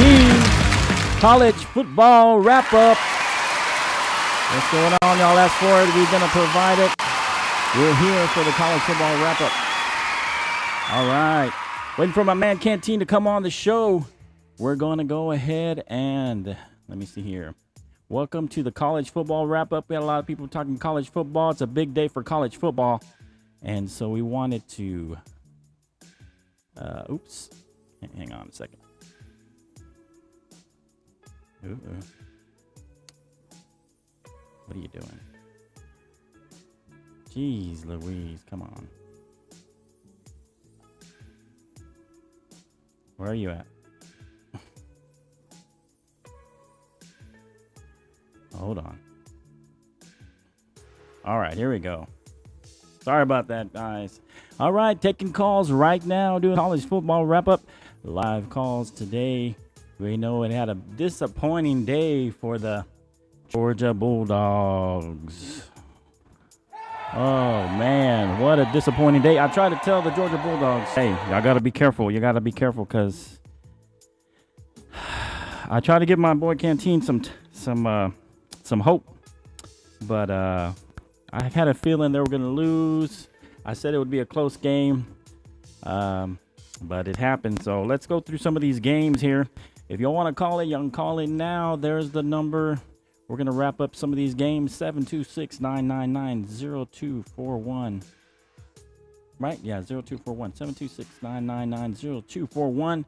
Canteen college football wrap-up. What's going on, y'all? Ask for it. We're going to provide it. We're here for the college football wrap-up. All right. Waiting for my man Canteen to come on the show. We're going to go ahead and, let me see here. Welcome to the college football wrap-up. We had a lot of people talking college football. It's a big day for college football. And so we wanted to, hang on a second. What are you doing? Jeez Louise, come on. Where are you at? Hold on. All right, here we go. Sorry about that, guys. All right, taking calls right now, doing college football wrap-up. Live calls today. We know it had a disappointing day for the Georgia Bulldogs. Oh, man, what a disappointing day. I tried to tell the Georgia Bulldogs, hey, y'all got to be careful. You got to be careful because I tried to give my boy Canteen some hope. But I had a feeling they were going to lose. I said it would be a close game, but it happened. So let's go through some of these games here. If y'all want to call it, you can call it now. There's the number. We're going to wrap up some of these games. 726-999-0241. Right? Yeah, 0241. 726-999-0241.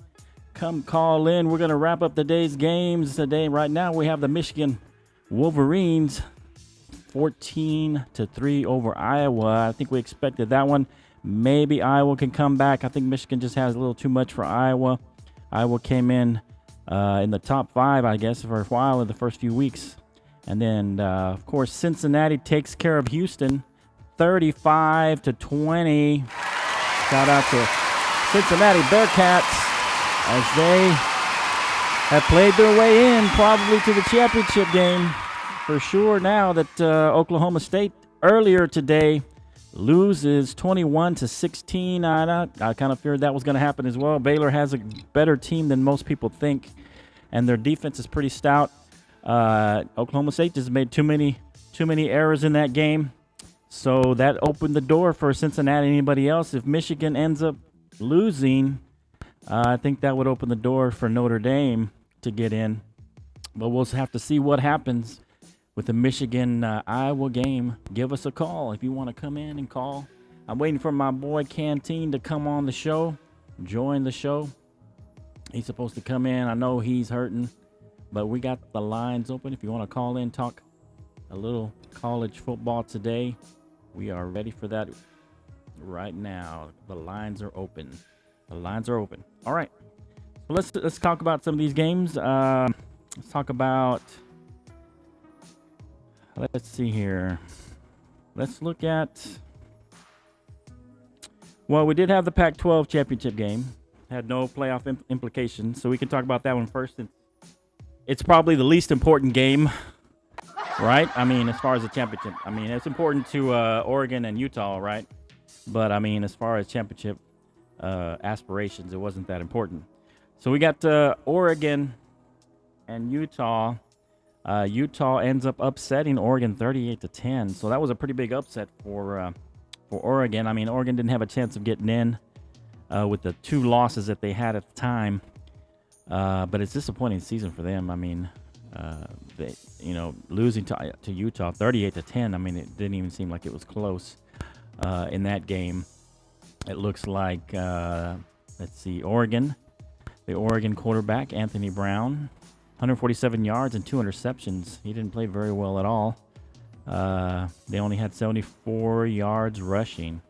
Come call in. We're going to wrap up today's games today. Right now, we have the Michigan Wolverines 14-3 over Iowa. I think we expected that one. Maybe Iowa can come back. I think Michigan just has a little too much for Iowa. Iowa came in the top 5, I guess, for a while in the first few weeks. And then, of course, Cincinnati takes care of Houston 35-20. Shout out to Cincinnati Bearcats as they have played their way in probably to the championship game for sure now that Oklahoma State earlier today loses 21-16. I kind of feared that was going to happen as well. Baylor has a better team than most people think, and their defense is pretty stout. Oklahoma State just made too many errors in that game, so that opened the door for Cincinnati and anybody else. If Michigan ends up losing, I think that would open the door for Notre Dame to get in, but we'll have to see what happens with the Michigan-Iowa game. Give us a call if you want to come in and call. I'm waiting for my boy Canteen to come on the show, join the show. He's supposed to come in. I know he's hurting, but we got the lines open. If you want to call in, talk a little college football today, we are ready for that right now. The lines are open. The lines are open. All right. So let's talk about some of these games. Let's talk about... Let's see here. Let's look at... Well, we did have the Pac-12 championship game. Had no playoff implications, so we can talk about that one first. It's probably the least important game, right? I mean, as far as the championship. I mean, it's important to Oregon and Utah, right? But, I mean, as far as championship aspirations, it wasn't that important. So we got Oregon and Utah. Utah ends up upsetting Oregon 38-10. So that was a pretty big upset for Oregon. I mean, Oregon didn't have a chance of getting in with the 2 losses that they had at the time. But it's a disappointing season for them. I mean, they, losing to Utah 38-10. I mean, it didn't even seem like it was close in that game. It looks like, let's see, Oregon. The Oregon quarterback, Anthony Brown, 147 yards and 2 interceptions. He didn't play very well at all. They only had 74 yards rushing.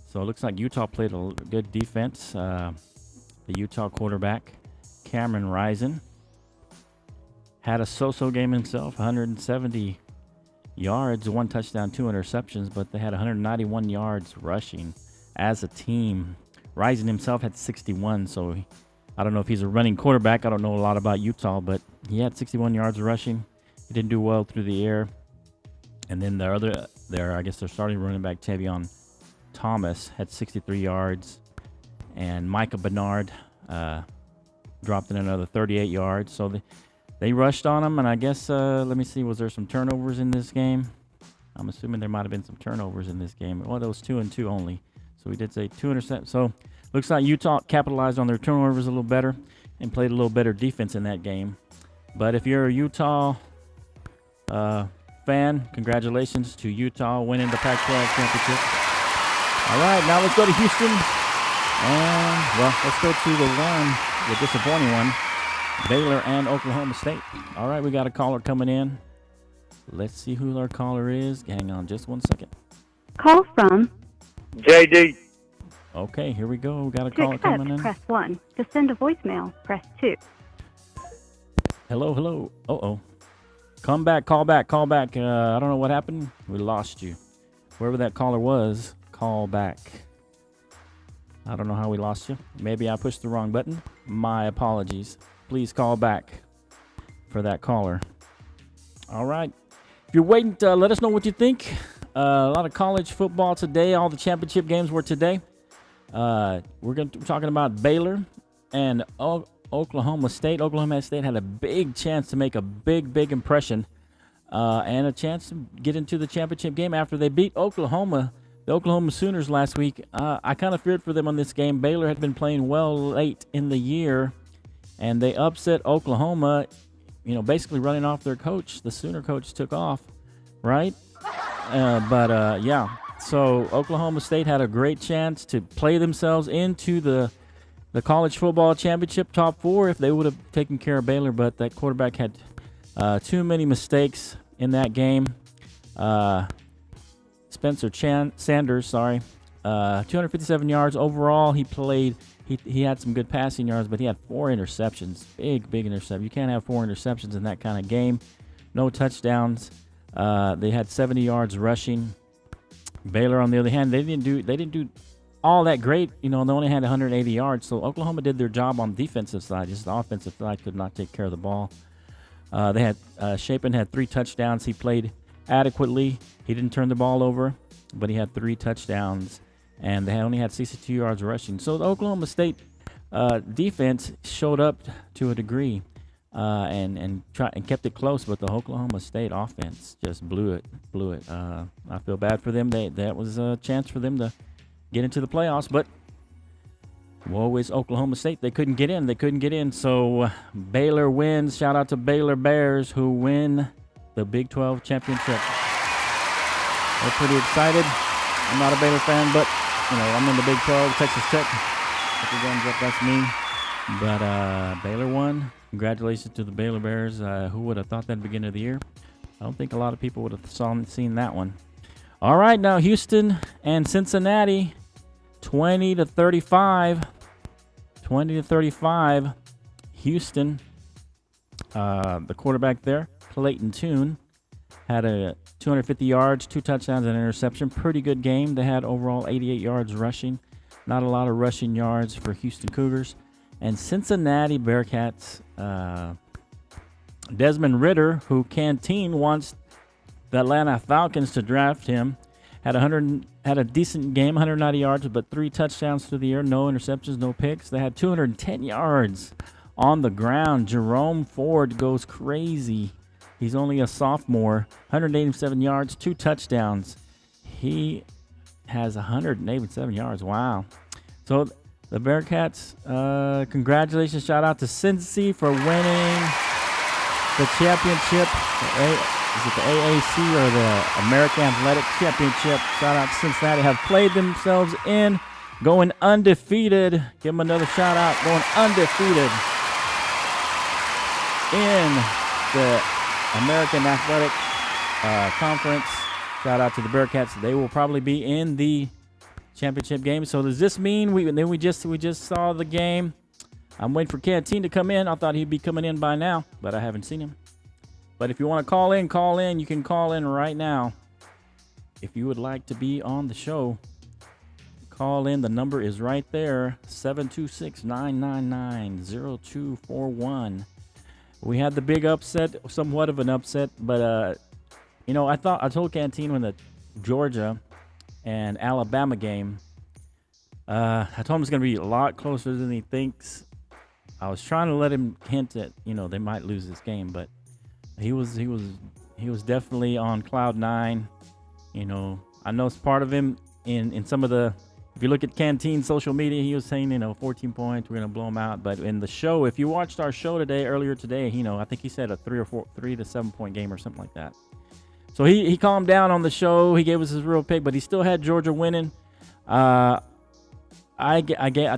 So it looks like Utah played a good defense. The Utah quarterback, Cameron Rising, had a so-so game himself, 170 yards, 1 touchdown, 2 interceptions, but they had 191 yards rushing as a team. Rising himself had 61, so I don't know if he's a running quarterback. I don't know a lot about Utah, but he had 61 yards rushing. He didn't do well through the air. And then I guess their starting running back, Tavion Thomas, had 63 yards. And Micah Bernard dropped in another 38 yards. So they rushed on them, and I guess, let me see, was there some turnovers in this game? I'm assuming there might have been some turnovers in this game. Well, those 2 and 2 only. So we did say 2 interceptions. So looks like Utah capitalized on their turnovers a little better and played a little better defense in that game. But if you're a Utah fan, congratulations to Utah winning the Pac-12 championship. All right, now let's go to Houston. And, well, let's go to the disappointing one, Baylor and Oklahoma State. All right, we got a caller coming in. Let's see who our caller is. Hang on just 1 second. Call from JD. Okay, here we go. We got a caller accept, coming in. press 1. To send a voicemail, press 2. Hello. Uh-oh. Come back, call back. I don't know what happened. We lost you. Whoever that caller was, call back. I don't know how we lost you. Maybe I pushed the wrong button. My apologies. Please call back for that caller. All right. If you're waiting, let us know what you think. A lot of college football today. All the championship games were today. We're going to be talking about Baylor and Oklahoma State. Oklahoma State had a big chance to make a big impression and a chance to get into the championship game after they beat Oklahoma, the Oklahoma Sooners last week. I kind of feared for them on this game. Baylor had been playing well late in the year, and they upset Oklahoma, basically running off their coach. The Sooner coach took off, right? Yeah. So Oklahoma State had a great chance to play themselves into the college football championship top 4 if they would have taken care of Baylor, but that quarterback had too many mistakes in that game. Spencer Sanders, 257 yards overall. He had some good passing yards, but he had 4 interceptions. Big interception. You can't have 4 interceptions in that kind of game. No touchdowns. They had 70 yards rushing. Baylor, on the other hand, they didn't do all that great. They only had 180 yards. So Oklahoma did their job on the defensive side. Just the offensive side could not take care of the ball. They had Shapen had 3 touchdowns. He played adequately. He didn't turn the ball over, but he had 3 touchdowns, and they only had 62 yards rushing. So the Oklahoma State defense showed up to a degree and kept it close, but the Oklahoma State offense just blew it. I feel bad for them. That was a chance for them to get into the playoffs, but woe is Oklahoma State. They couldn't get in. So Baylor wins. Shout out to Baylor Bears, who win the Big 12 championship. They're pretty excited. I'm not a Baylor fan, but I'm in the Big 12, Texas Tech. If it runs up, that's me. But Baylor won. Congratulations to the Baylor Bears. Who would have thought that at the beginning of the year? I don't think a lot of people would have seen that one. All right, now Houston and Cincinnati, 20-35. 20-35. Houston, the quarterback there, Clayton Tune, had 250 yards, 2 touchdowns, and an interception. Pretty good game. They had overall 88 yards rushing. Not a lot of rushing yards for Houston Cougars. And Cincinnati Bearcats, Desmond Ridder, who Canteen wants the Atlanta Falcons to draft him, had a decent game, 190 yards, but 3 touchdowns through the air, no interceptions, no picks. They had 210 yards on the ground. Jerome Ford goes crazy. He's only a sophomore, 187 yards, 2 touchdowns. He has 187 yards. Wow. So the Bearcats, congratulations. Shout out to Cincy for winning the championship. Is it the AAC or the American Athletic Championship? Shout out to Cincinnati. Have played themselves in, going undefeated. Give them another shout out. Going undefeated in the American Athletic Conference. Shout out to the Bearcats. They will probably be in the championship game. So does this mean we just saw the game? I'm waiting for Canteen to come in. I thought he'd be coming in by now, but I haven't seen him. But if you want to call in, you can call in right now. If you would like to be on the show, call in. The number is right there, 726-999-0241. We had the big upset, somewhat of an upset, but I told Canteen when the Georgia and Alabama game, I told him it's going to be a lot closer than he thinks. I was trying to let him hint that they might lose this game, but he was definitely on cloud nine. I know it's part of him in some of the. If you look at Canteen social media, he was saying 14 points, we're gonna blow him out. But in the show, if you watched our show earlier today, I think he said a 3 to 7 point game or something like that. So he calmed down on the show. He gave us his real pick, but he still had Georgia winning. I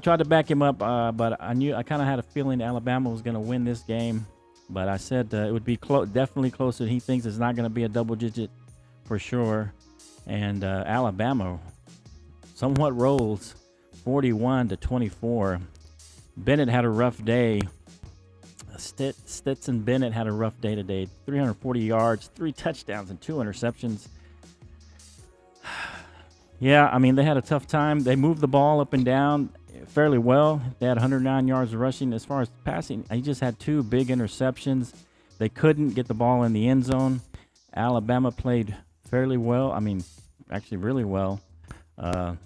tried to back him up, but I kind of had a feeling Alabama was going to win this game. But I said it would be definitely closer. He thinks it's not going to be a double digit for sure. And Alabama somewhat rolls 41-24. Bennett had a rough day. Stetson Bennett had a rough day today. 340 yards, 3 touchdowns, and 2 interceptions. Yeah, I mean, they had a tough time. They moved the ball up and down fairly well. They had 109 yards rushing. As far as passing, he just had 2 big interceptions. They couldn't get the ball in the end zone. Alabama played fairly well. I mean, actually really well.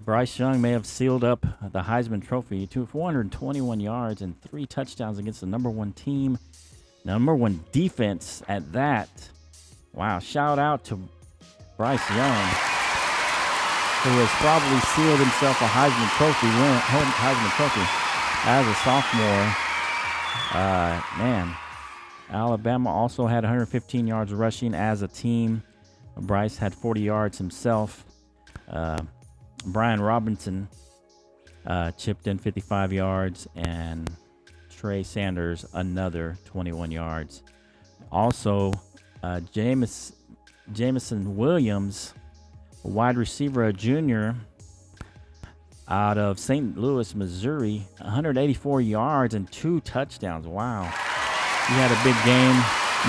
Bryce Young may have sealed up the Heisman Trophy to 421 yards and 3 touchdowns against the number 1 team, number 1 defense at that. Wow, shout out to Bryce Young, who has probably sealed himself a Heisman Trophy as a sophomore. Man, Alabama also had 115 yards rushing as a team. Bryce had 40 yards himself. Brian Robinson chipped in 55 yards, and Trey Sanders another 21 yards. Also, Jameson Williams, a wide receiver, a junior out of St. Louis, Missouri, 184 yards and 2 touchdowns. Wow. He had a big game.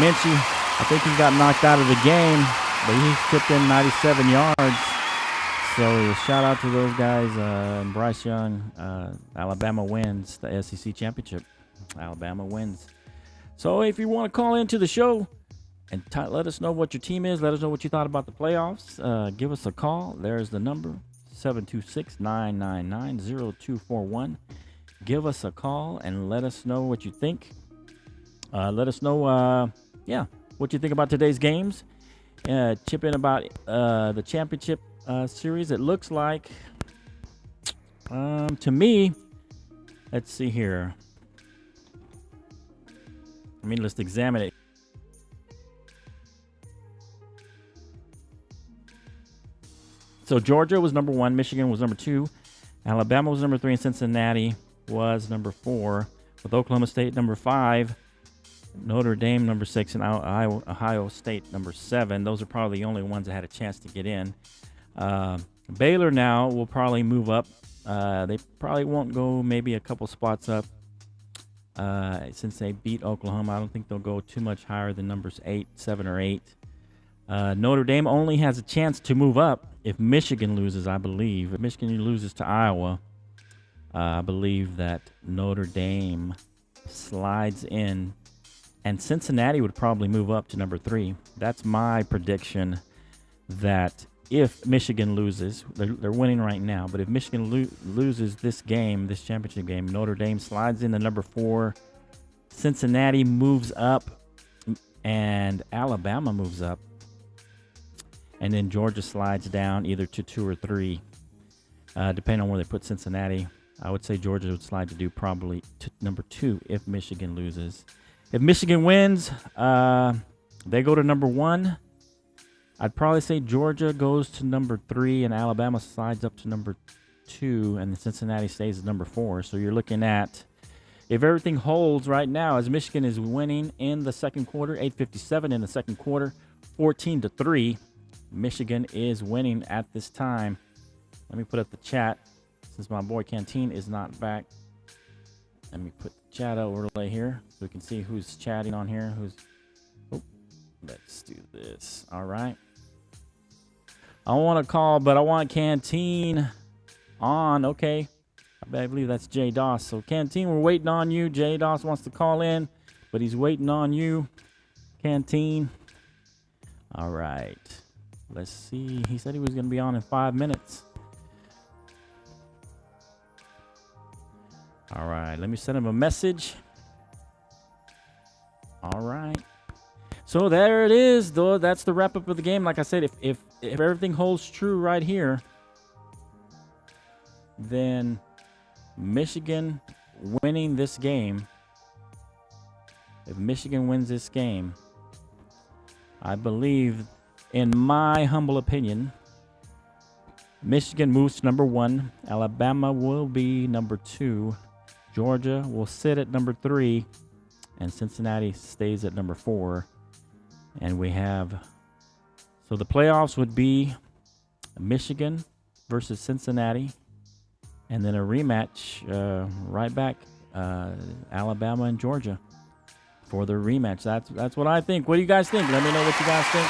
Minchie, I think he got knocked out of the game, but he chipped in 97 yards. So shout out to those guys. And Bryce Young, Alabama wins the SEC championship. Alabama wins. So if you want to call into the show and let us know what your team is, let us know what you thought about the playoffs, give us a call. There's the number, 726-999-0241. Give us a call and let us know what you think. Let us know, what you think about today's games. Chip in about the championship series. It looks like, to me, let's see here. Let's examine it. So Georgia was number 1, Michigan was number 2, Alabama was number 3, and Cincinnati was number 4, with Oklahoma State number 5, Notre Dame number 6, and Ohio State number 7. Those are probably the only ones that had a chance to get in. Baylor now will probably move up. They probably won't go maybe a couple spots up since they beat Oklahoma. I don't think they'll go too much higher than numbers 7 or 8. Notre Dame only has a chance to move up if Michigan loses, I believe. If Michigan loses to Iowa, I believe that Notre Dame slides in, and Cincinnati would probably move up to number 3. That's my prediction, that if Michigan loses, they're winning right now, but if Michigan loses this game, this championship game, Notre Dame slides in to number 4, Cincinnati moves up, and Alabama moves up. And then Georgia slides down either to 2 or 3, depending on where they put Cincinnati. I would say Georgia would slide to do probably to number 2 if Michigan loses. If Michigan wins, they go to number 1. I'd probably say Georgia goes to number 3 and Alabama slides up to number 2, and Cincinnati stays at number 4. So you're looking at, if everything holds right now, as Michigan is winning in the second quarter, 8:57 in the second quarter, 14-3. Michigan is winning at this time. Let me put up the chat since my boy Canteen is not back. Let me put the chat overlay here so we can see who's chatting on here. Let's do this. All right. I want to call, but I want Canteen on. Okay. I believe that's Jay Doss. So Canteen, we're waiting on you. Jay Doss wants to call in, but he's waiting on you, Canteen. All right. Let's see. He said he was going to be on in 5 minutes. All right. Let me send him a message. All right. So there it is, though. That's the wrap up of the game. Like I said, if everything holds true right here, then Michigan winning this game. If Michigan wins this game, I believe, in my humble opinion, Michigan moves to number 1. Alabama will be number 2. Georgia will sit at number 3. And Cincinnati stays at number 4. And we have, so the playoffs would be Michigan versus Cincinnati. And then a rematch right back, Alabama and Georgia for the rematch. That's what I think. What do you guys think? Let me know what you guys think.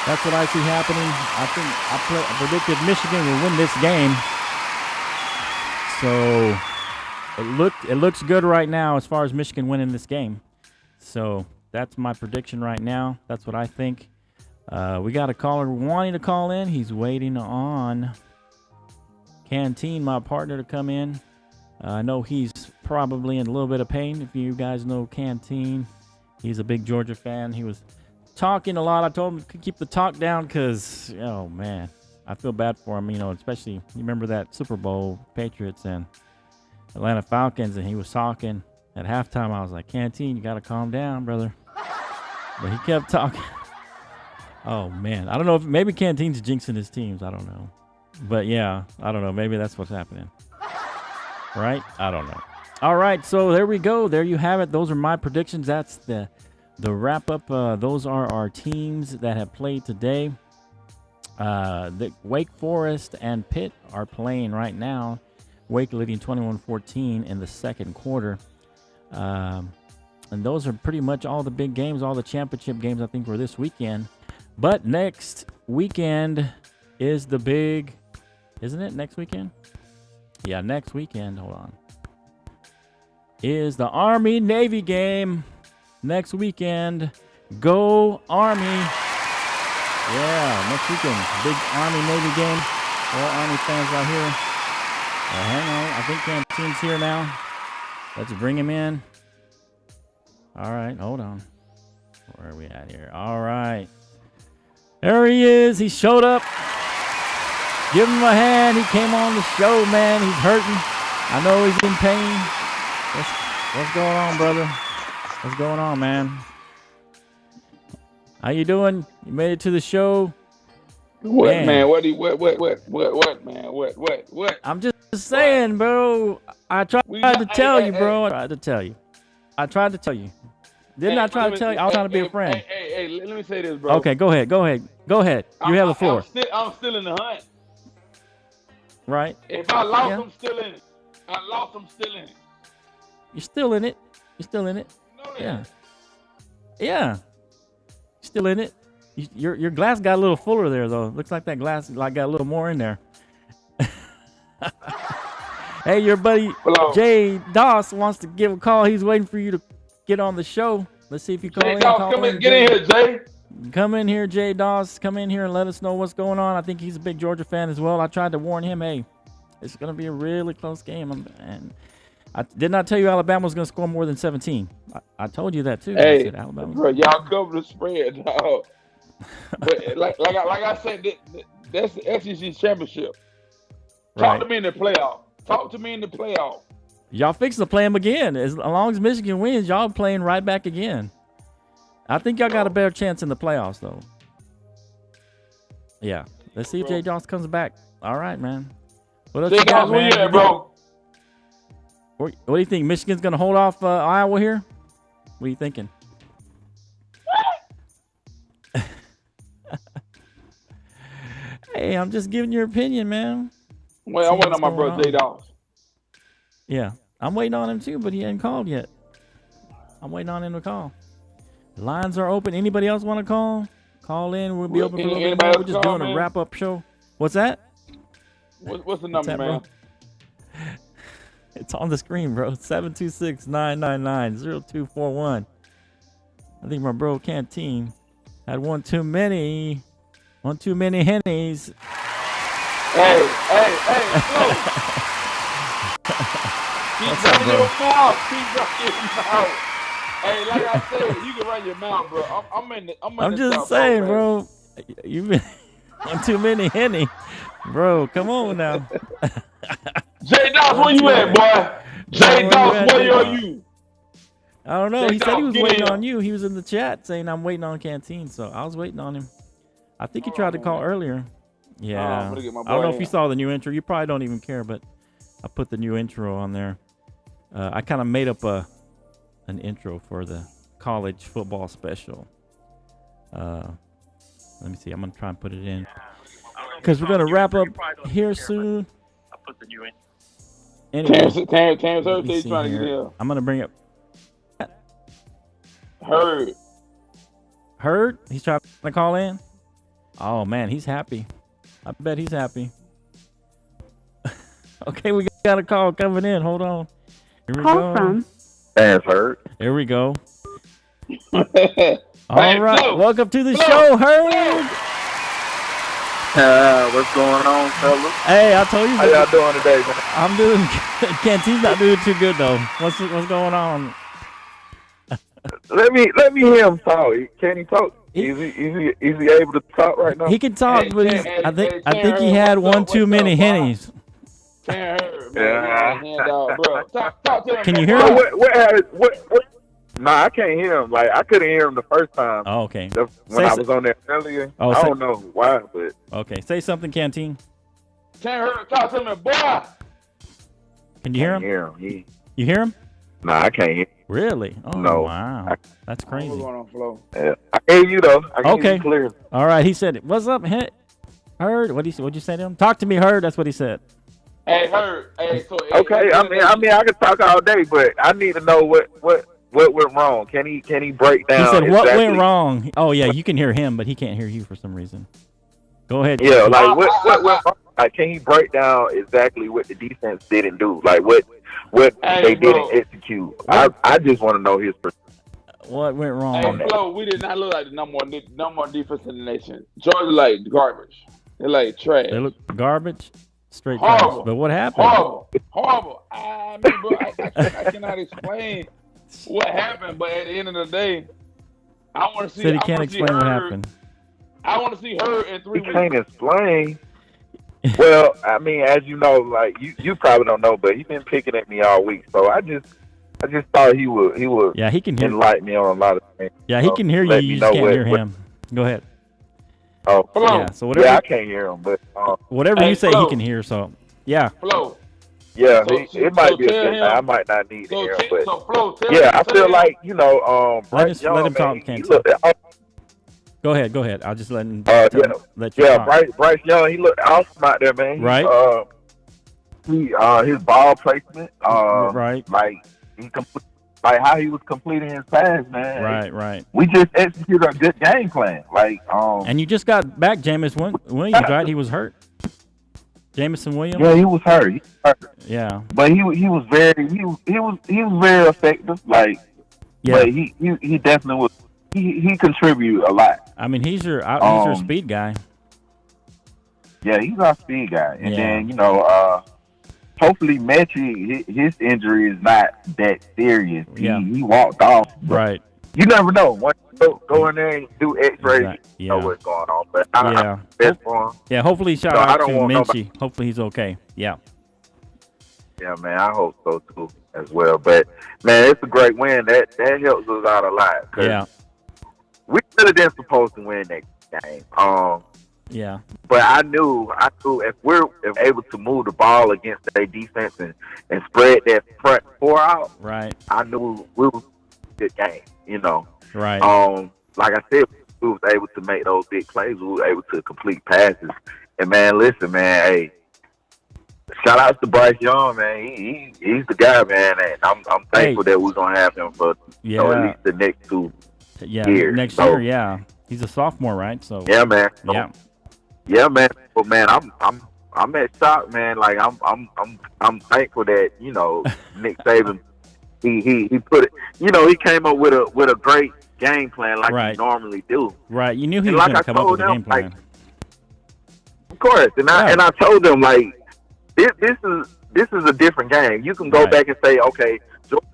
That's what I see happening. I think I predicted Michigan will win this game. So it looks good right now as far as Michigan winning this game. So that's my prediction right now. That's what I think. We got a caller wanting to call in. He's waiting on Canteen, my partner, to come in. I know he's probably in a little bit of pain. If you guys know Canteen, he's a big Georgia fan. He was talking a lot. I told him to keep the talk down because, oh man, I feel bad for him. You know, especially you remember that Super Bowl, Patriots and Atlanta Falcons, and he was talking at halftime. I was like, Canteen, you got to calm down, brother. But he kept talking. Oh man, I don't know if maybe Canteen's jinxing his teams. I don't know, but yeah, I don't know. Maybe that's what's happening. Right? I don't know. All right, so there we go. There you have it. Those are my predictions. That's the wrap up. Those are our teams that have played today. The Wake Forest and Pitt are playing right now. Wake leading 21-14 in the second quarter. And those are pretty much all the big games, all the championship games I think were this weekend. But next weekend is the big, isn't it? Next weekend? Yeah, next weekend, hold on, is the Army-Navy game. Next weekend, go Army. Yeah, next weekend, big Army-Navy game. All Army fans out here. Hang on, I think Canteen's here now. Let's bring him in. All right, hold on. Where are we at here? All right. There he is. He showed up. Give him a hand. He came on the show, man. He's hurting. I know he's in pain. What's going on, brother? What's going on, man? How you doing? You made it to the show. What, man? What, man? What? I'm just saying, bro. I tried to tell you, bro. I tried to tell you. Didn't I try to tell you? I was trying to be a friend. Hey, let me say this, bro. Okay, go ahead. You have the floor. I'm still in the hunt. Right. If I lost, I'm still in it. I'm still in it. You're still in it. You know that. Yeah. Yeah. Still in it. Your glass got a little fuller there, though. Looks like that glass got a little more in there. Hey, your buddy Jay Doss wants to give a call. He's waiting for you to get on the show. Let's see if you call in. Get in here, Jay. Come in here, Jay Doss. Come in here and let us know what's going on. I think he's a big Georgia fan as well. I tried to warn him, hey, it's going to be a really close game. And I did not tell you Alabama was going to score more than 17. I told you that, too. Hey, I said Alabama. Bro, y'all cover the spread, dog. But like I said, that's the SEC championship. Talk to me in the playoff. Y'all fixing to play them again. As long as Michigan wins, y'all playing right back again. I think y'all got a better chance in the playoffs, though. Yeah. Let's see if Jay Doss comes back. All right, man. What else you got, man? Yeah, bro. What do you think? Michigan's going to hold off Iowa here? What are you thinking? Hey, I'm just giving your opinion, man. Well, I'm waiting on my brother Jay Doss. Yeah, I'm waiting on him too, but he ain't called yet. I'm waiting on him to call. Lines are open. Anybody else want to call? Call in. We'll be open for a little bit more. We're just doing a wrap-up show. What's that? What's the number, man? It's on the screen, bro. 726-999-0241. I think my bro Canteen had one too many Hennies. Hey, Keep running your mouth. Hey, like I said, you can run your mouth, bro. I'm just saying, bro. You've been on too many Henny, bro. Come on now. J Doss, where you at, boy? J Doss, where are you? I don't know. He said he J-Dog, was get waiting in. on you. He was in the chat saying I'm waiting on Canteen, so I was waiting on him. I think he tried to call earlier. Yeah. I'm gonna get my I don't know if boy you in. saw the new intro. You probably don't even care, but I put the new intro on there. I kind of made up an intro for the college football special. Let me see. I'm gonna try and put it in because we're gonna wrap up here soon. I put the new intro. Anyway, Terrence let me Thursday's see trying to get here. here. I'm gonna bring up Heard. He's trying to call in. Oh man, he's happy. I bet he's happy. Okay, we got a call coming in. Hold on. Here we Call go. from That's Hurt. Here we go. All Hey, right, Flo. welcome to the Flo. show, Herb. What's going on, fellas? Hey, I told you. How y'all doing today, man? I'm doing good. Canteen's not doing too good though. What's going on? Let me hear him talk. Can he talk? Is he able to talk right now? He can talk, Hey, but hey, I think hey, he had what's one up, too what's many up, Bob? hennies. Can't hear, Yeah. man. Bro. Talk to him. Can you bro. hear him? What? Nah, I can't hear him. Like I couldn't hear him the first time. Oh, okay. When I was on there earlier. Oh, I don't know why, but Okay. Say something, Canteen. Can't hear. Talk to him, boy. Can you hear can't him? hear him. You hear him? Nah, I can't hear. Really? Oh, No. wow. That's What's crazy. going on, Flo? I hear you though. I can hear Okay. you clear. All right. He said, "What's up, Heard? What'd you say to him? Talk to me, Heard." That's what he said. Hey, Heard. Hey, so Okay. I mean, I could talk all day, but I need to know what went wrong. Can he break down? He said, "What exactly? went wrong?" Oh yeah, you can hear him, but he can't hear you for some reason. Go ahead. Yeah, Canteen. like what went wrong? Like, can he break down exactly what the defense didn't do? Like what Hey, they bro. didn't execute? I just want to know his perspective. What went wrong? Hey, Flo, we did not look like the number one defense in the nation. Georgia like garbage. They're like trash. They look garbage, straight trash. Horrible. But what happened? Horrible. I mean, bro, I cannot explain what happened, but at the end of the day, I want to see. Said he I can't wanna see explain what Herb- happened. I want to see her in 3 He weeks. can't explain. Well, I mean, as you know, like you probably don't know, but he's been picking at me all week. So I just thought he would Yeah, he can hear. enlighten me on a lot of things. Yeah, he can hear you. let me You know just can't what- hear what- him. Go ahead. Oh, Flo, Yeah. So whatever. yeah, I can't hear him, but Whatever Hey, you say, Flo. he can hear. So yeah. Flo. yeah, So- it might be a tell good him- thing. I might not need to So, hear him, but Flo, tell yeah, him, I feel him- like Bryce let Young, him talk, man, he Canteen. looked Go ahead. I'll just let him. Yeah. Let you Yeah, talk. Bryce Young, he looked awesome out there, man. Right. His ball placement, Right. like like how he was completing his pass, man. Right. We just executed a good game plan. Like, And you just got back Jameson Williams, right? He was hurt. Jameson Williams. yeah, he was hurt. He was hurt. Yeah. But he was very very effective. Like, Yeah. but he definitely was. He contributed a lot. I mean, he's your speed guy. Yeah, he's our speed guy. And Yeah. then hopefully Mechie, his injury is not that serious. Yeah. He walked off. But Right. you never know. Once you go in there and do X-rays, Exactly. you know Yeah. what's going on. But Yeah. I'm best for him. Yeah. Hopefully, shout So I out don't to want Minchie. Hopefully, he's okay. Yeah. Yeah, man, I hope so too as well. But man, it's a great win. That helps us out a lot. 'Cause Yeah. we could have been supposed to win that game. Yeah. But I knew if we're able to move the ball against their defense and spread that front four out, Right. I knew we was a good game. You know, Right. like I said, we was able to make those big plays. We were able to complete passes. And man, listen, man, hey, shout out to Bryce Young, man. He's the guy, man. And I'm thankful that we're gonna have him for Yeah. at least the next 2 Yeah. years. Next So- year. Yeah. He's a sophomore, right? So. Yeah, man. So, Yeah. Yeah, man. But man, I'm at shock, man. Like I'm thankful that Nick Saban he put it. He came up with a great game plan like Right. he normally do. Right. You knew he And was like going I to come up told with a him, game plan. like, of course, and I told them like this is a different game. You can go Right. back and say, okay, Georgia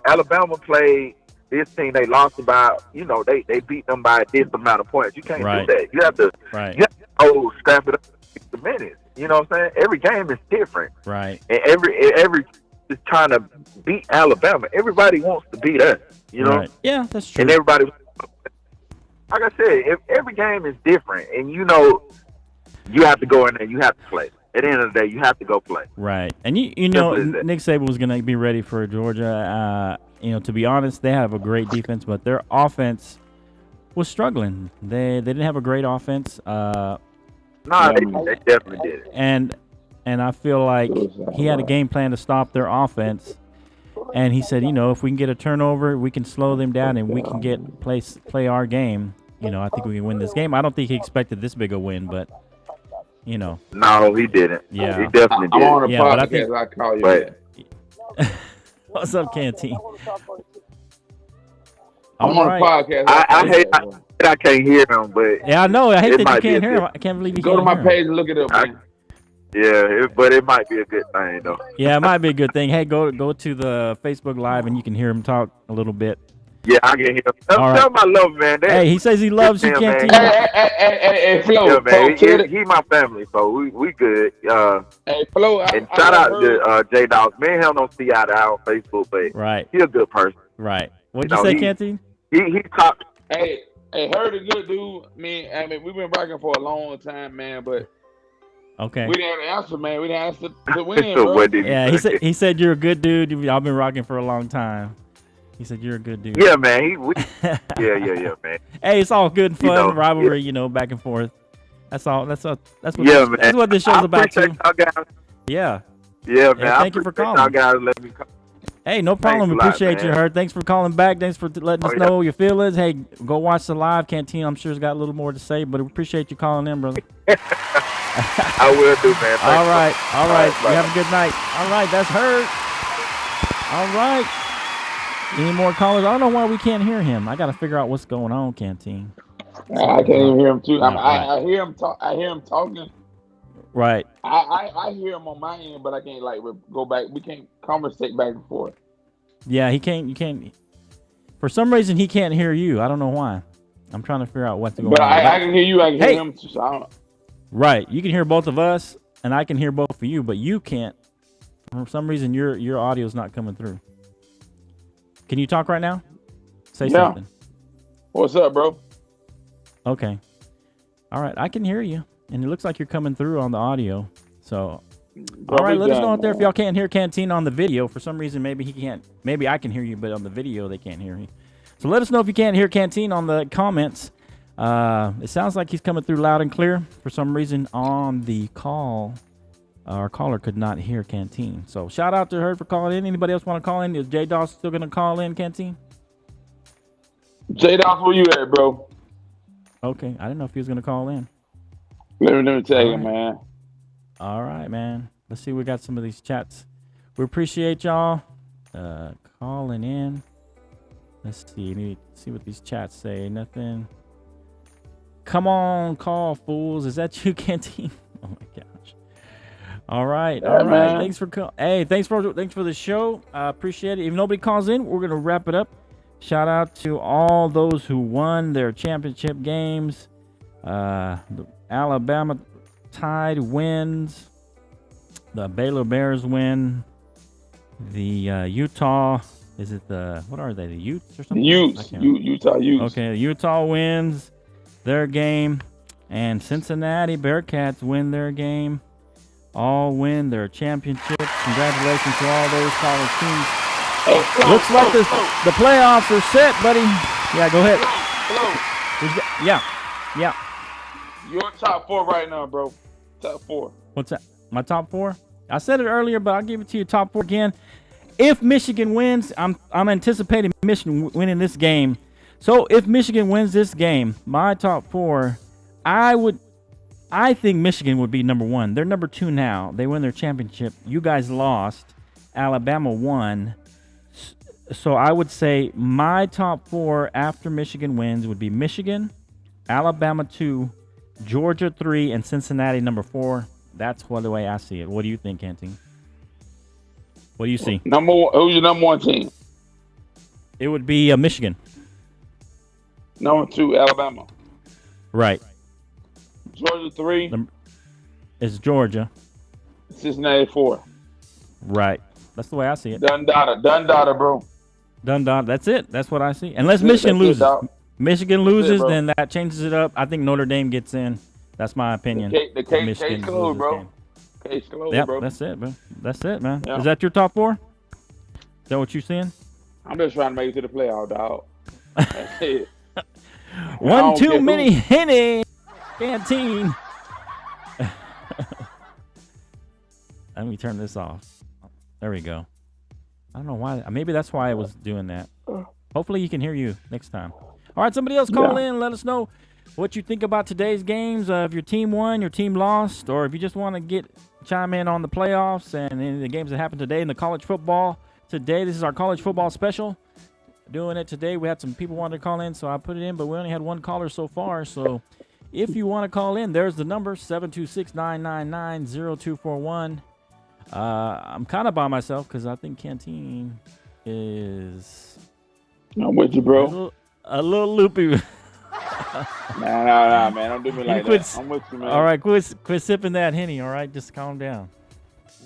Alabama played this team. They lost about, they beat them by this amount of points. You can't Right. do that. You have to, scrap it up in 60 minutes. You know what I'm saying? Every game is different. Right. And every is trying to beat Alabama. Everybody wants to beat us. You know? Right. Yeah, that's true. And everybody, like I said, every game is different, and you have to go in there. You have to play. At the end of the day, you have to go play. Right. And you know, Simple as that. Nick Saban was going to be ready for Georgia. To be honest, they have a great defense, but their offense was struggling. They didn't have a great offense. No, they definitely did. And I feel like he had a game plan to stop their offense. And he said, if we can get a turnover, we can slow them down and we can play our game. I think we can win this game. I don't think he expected this big a win, but No, he didn't. Yeah. He definitely I'm did. on a Yeah, but I podcast. think- I call you. But- that. What's up, Canteen? I'm All on right. a podcast. I hate I can't hear him, but Yeah, I know. I hate It that you might be can't a hear him. good- I can't believe you Go to can't my hear him. page and look it up, man. but it might be a good thing though. Yeah, it might be a good thing. Hey, go to the Facebook Live and you can hear him talk a little bit. Yeah, I can hear him. All right. Tell him I love him, man. Hey, he says he loves you, Yeah, Canteen. man. Hey, Flo, Yeah, man. talk to it. He my family, so we good. Hey, Flo, And shout out to J Dogs. Me and him don't see eye to eye on Facebook, but Right, he a good person. right. What'd You you know, say, he- Canteen? He talked. Hey, Heard a good dude. We've been rocking for a long time, man, but Okay. we didn't answer, man. We didn't answer to win, So bro. what did Yeah, say? he said you're a good dude. I've been rocking for a long time. He said you're a good dude. Yeah, man. Yeah, man. Hey, it's all good and fun, know, rivalry, back and forth. That's what Yeah, that's man. what this show's I about too. appreciate y'all guys. Yeah. Yeah, man. thank you for appreciate calling. Y'all guys let me call. Hey, no problem. Thanks a We lot, appreciate you, man. Hurt. Thanks for calling back. Thanks for letting us Oh, yeah. know your feelings. Hey, go watch the live. Canteen, I'm sure, has got a little more to say, but we appreciate you calling in, brother. I will do, man. Thanks. All right. bye. You have a good night. All right, that's Hurt. All right. Any more callers? I don't know why we can't hear him. I got to figure out what's going on, Canteen. I can't even hear him too. Right. I hear him talk. I hear him talking. Right. I hear him on my end, but I can't go back. We can't conversate back and forth. Yeah, he can't. You can't. For some reason, he can't hear you. I don't know why. I'm trying to figure out what's going But on. I can hear you. I can Hey. hear him. So I don't, Right. You can hear both of us, and I can hear both of you, but you can't. For some reason, your audio's not coming through. Can you talk right now? Say Yeah. something. what's up, bro? Okay. All right. I can hear you, and it looks like you're coming through on the audio. So, all right. Let us know out there if y'all can't hear Canteen on the video. For some reason, maybe he can't. Maybe I can hear you, but on the video, they can't hear you. So let us know if you can't hear Canteen on the comments. It sounds like he's coming through loud and clear. For some reason, on the call, our caller could not hear Canteen. So shout out to her for calling in. Anybody else want to call in? Is J Doss still going to call in, Canteen? J Doc, where you at, bro? Okay. I didn't know if he was going to call in. Let me tell you, All right. man. All right, man. Let's see. We got some of these chats. We appreciate y'all calling in. Let's see. Need to see what these chats say. Nothing. Come on, call fools. Is that you, Canteen? Oh my gosh. All right. Yeah, All right. man. Thanks for Hey, thanks for the show. Appreciate it. If nobody calls in, we're gonna wrap it up. Shout out to all those who won their championship games. The Alabama Tide wins. The Baylor Bears win. The Utah, is it what are they? The Utes or something? I can't remember. Utah Utes. Okay, Utah wins their game, and Cincinnati Bearcats win their game. All win their championships. Congratulations to all those college teams. Hey, Flo, Looks like Flo, the playoffs are set, buddy. Yeah, go ahead. Flo, Yeah. you're top 4 right now, bro. Top 4. What's that? My top 4? I said it earlier, but I'll give it to you. Top 4 again. If Michigan wins, I'm anticipating Michigan winning this game. So if Michigan wins this game, my top 4, I think Michigan would be number 1. They're number 2 now. They win their championship. You guys lost. Alabama won. So I would say my top 4 after Michigan wins would be Michigan, Alabama 2, Georgia 3, and Cincinnati number 4. That's the way I see it. What do you think, Canteen? What do you see? Who's your number 1 team? It would be Michigan. Number 2, Alabama. Right. Georgia 3. It's Georgia. Cincinnati 4. Right. That's the way I see it. Done data, bro. Done. That's it. That's what I see. Unless Michigan loses. Michigan loses, then that changes it up. I think Notre Dame gets in. That's my opinion. The case closed, bro. Case closed, yep, bro. That's it, bro. That's it, man. Yep. Is that your top 4? Is that what you're seeing? I'm just trying to make it to the playoff, dog. That's it. One too many Henny Canteen. Let me turn this off. There we go. I don't know why. Maybe that's why I was doing that. Hopefully you can hear you next time. All right, somebody else call in. Let us know what you think about today's games. If your team won, your team lost, or if you just want to chime in on the playoffs and in the games that happened today in the college football. Today, this is our college football special. Doing it today. We had some people wanting to call in, so I put it in, but we only had one caller so far. So if you want to call in, there's the number, 726-999-0241. I'm kind of by myself because I think Canteen is... I'm with you, bro. A little loopy. Nah, man. Don't do me like that. I'm with you, man. All right, quit sipping that Henny, all right? Just calm down.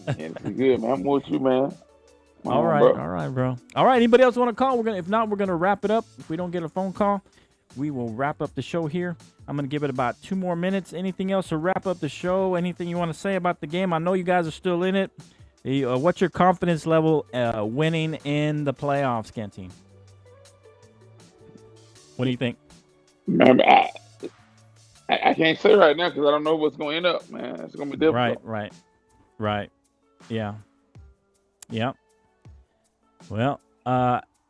It's good, man. I'm with you, man. All right, bro. All right, anybody else want to call? If not, we're gonna wrap it up. If we don't get a phone call, we will wrap up the show here. I'm gonna give it about 2 more minutes. Anything else to wrap up the show? Anything you want to say about the game? I know you guys are still in it. What's your confidence level winning in the playoffs, Canteen? What do you think? Man, I can't say right now because I don't know what's going to end up, man. It's going to be difficult. Right. Yeah. Well,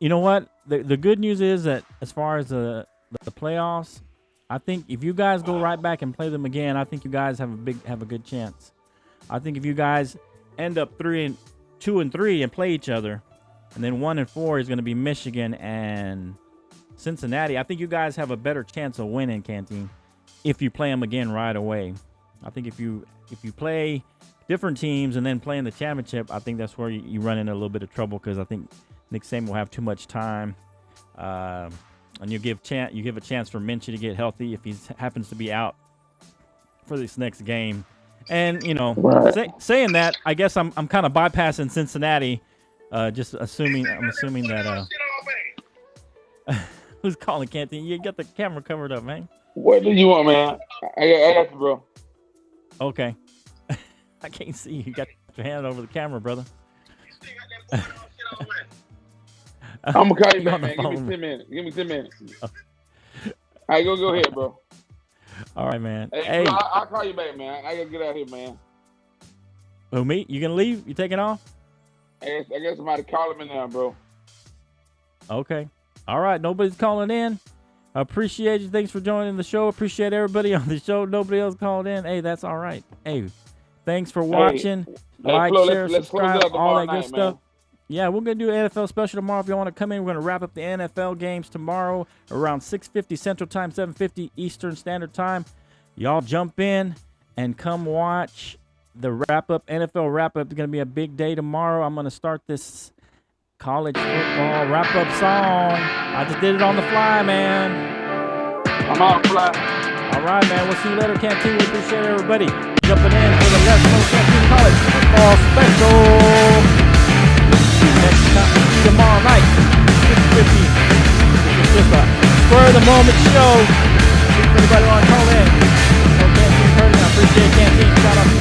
you know what? The good news is that as far as the playoffs, I think if you guys go right back and play them again, I think you guys have a good chance. I think if you guys end up 2-3 and play each other, and then 1-4 is going to be Michigan and Cincinnati. I think you guys have a better chance of winning, Canteen, if you play them again right away. I think if you play different teams and then play in the championship, I think that's where you run into a little bit of trouble because I think Nick Saban will have too much time, and you give a chance for Minshew to get healthy if he happens to be out for this next game. And saying that, I guess I'm kind of bypassing Cincinnati, just assuming that. Who's calling, Canteen? You got the camera covered up, man. What do you want, man? I got you, bro. Okay. I can't see you. You got your hand over the camera, brother. I'm going to call you back, man. Give me 10 minutes. All right, go ahead, bro. All right, man. Hey. I'll call you back, man. I got to get out here, man. Who, me? You going to leave? You taking off? I guess somebody calling me now, bro. Okay. All right. Nobody's calling in. I appreciate you. Thanks for joining the show. Appreciate everybody on the show. Nobody else called in. Hey, that's all right. Hey, thanks for watching. Like, share, subscribe, all that good stuff. Yeah, we're going to do an NFL special tomorrow. If you want to come in, we're going to wrap up the NFL games tomorrow around 6:50 Central Time, 7:50 Eastern Standard Time. Y'all jump in and come watch the wrap-up. NFL wrap-up is going to be a big day tomorrow. I'm going to start this college football wrap-up song. I just did it on the fly, man. I'm on the fly. All right, man. We'll see you later, Canteen. We appreciate everybody jumping in for the Let's Go Canteen College Football Special. Next time, see you tomorrow night, 6:50. This is just a spur of the moment show. Everybody want to call in. So Canteen Curtis, I appreciate Canteen. Shout out to